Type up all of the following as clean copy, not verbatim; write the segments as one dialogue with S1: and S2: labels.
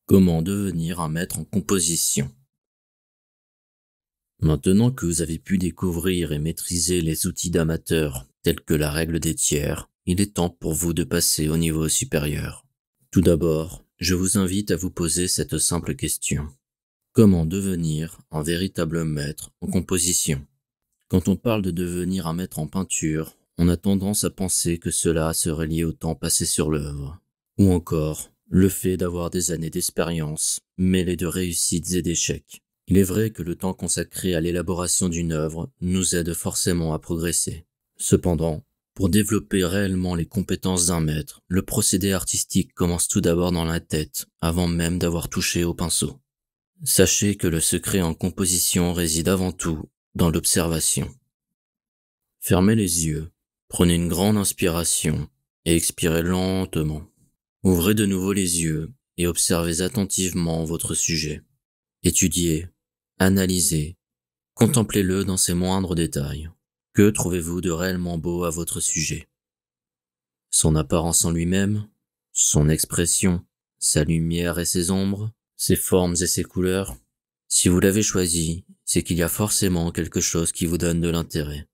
S1: Comment devenir un maître en composition? Maintenant que vous avez pu découvrir et maîtriser les outils d'amateurs tels que la règle des tiers, il est temps pour vous de passer au niveau supérieur. Tout d'abord, je vous invite à vous poser cette simple question. Comment devenir un véritable maître en composition? Quand on parle de devenir un maître en peinture, on a tendance à penser que cela serait lié au temps passé sur l'œuvre. Ou encore, le fait d'avoir des années d'expérience, mêlées de réussites et d'échecs. Il est vrai que le temps consacré à l'élaboration d'une œuvre nous aide forcément à progresser. Cependant, pour développer réellement les compétences d'un maître, le procédé artistique commence tout d'abord dans la tête, avant même d'avoir touché au pinceau. Sachez que le secret en composition réside avant tout dans l'observation. Fermez les yeux, prenez une grande inspiration et expirez lentement. Ouvrez de nouveau les yeux et observez attentivement votre sujet. Étudiez, analysez, contemplez-le dans ses moindres détails. Que trouvez-vous de réellement beau à votre sujet? Son apparence en lui-même, son expression, sa lumière et ses ombres, ses formes et ses couleurs? Si vous l'avez choisi, c'est qu'il y a forcément quelque chose qui vous donne de l'intérêt.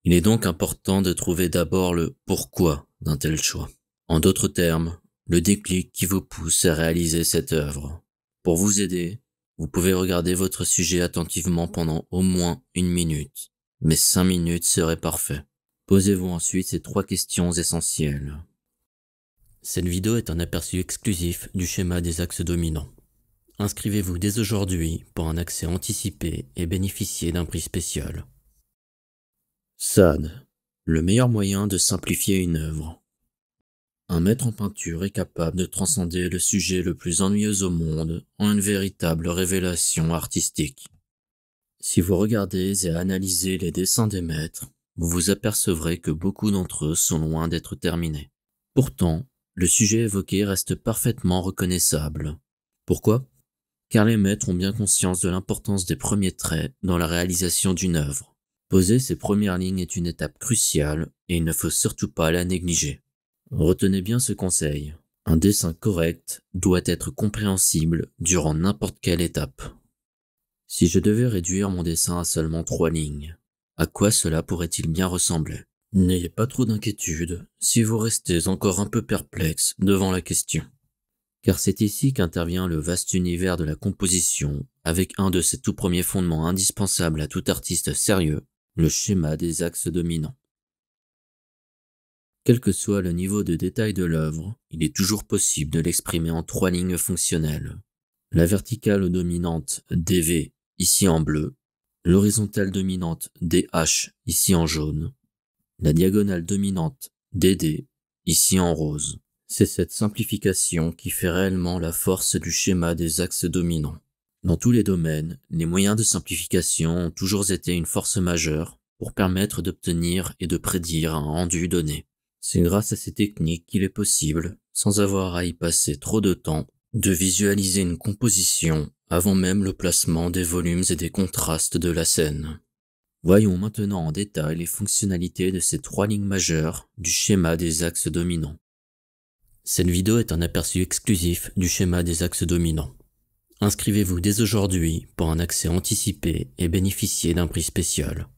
S1: Il est donc important de trouver d'abord le pourquoi d'un tel choix. En d'autres termes, le déclic qui vous pousse à réaliser cette œuvre. Pour vous aider, vous pouvez regarder votre sujet attentivement pendant au moins 1 minute, mais 5 minutes seraient parfait. Posez-vous ensuite ces 3 questions essentielles. Cette vidéo est un aperçu exclusif du schéma des axes dominants. Inscrivez-vous dès aujourd'hui pour un accès anticipé et bénéficier d'un prix spécial. SAD, le meilleur moyen de simplifier une œuvre. Un maître en peinture est capable de transcender le sujet le plus ennuyeux au monde en une véritable révélation artistique. Si vous regardez et analysez les dessins des maîtres, vous vous apercevrez que beaucoup d'entre eux sont loin d'être terminés. Pourtant, le sujet évoqué reste parfaitement reconnaissable. Pourquoi? Car les maîtres ont bien conscience de l'importance des premiers traits dans la réalisation d'une œuvre. Poser ces premières lignes est une étape cruciale et il ne faut surtout pas la négliger. Retenez bien ce conseil. Un dessin correct doit être compréhensible durant n'importe quelle étape. Si je devais réduire mon dessin à seulement 3 lignes, à quoi cela pourrait-il bien ressembler? N'ayez pas trop d'inquiétude si vous restez encore un peu perplexe devant la question. Car c'est ici qu'intervient le vaste univers de la composition avec un de ses tout premiers fondements indispensables à tout artiste sérieux, le schéma des axes dominants. Quel que soit le niveau de détail de l'œuvre, il est toujours possible de l'exprimer en 3 lignes fonctionnelles. La verticale dominante DV, ici en bleu, l'horizontale dominante DH, ici en jaune, la diagonale dominante DD, ici en rose. C'est cette simplification qui fait réellement la force du schéma des axes dominants. Dans tous les domaines, les moyens de simplification ont toujours été une force majeure pour permettre d'obtenir et de prédire un rendu donné. C'est grâce à ces techniques qu'il est possible, sans avoir à y passer trop de temps, de visualiser une composition avant même le placement des volumes et des contrastes de la scène. Voyons maintenant en détail les fonctionnalités de ces 3 lignes majeures du schéma des axes dominants. Cette vidéo est un aperçu exclusif du schéma des axes dominants. Inscrivez-vous dès aujourd'hui pour un accès anticipé et bénéficier d'un prix spécial.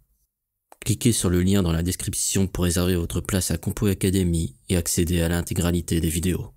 S1: Cliquez sur le lien dans la description pour réserver votre place à Compo Academy et accéder à l'intégralité des vidéos.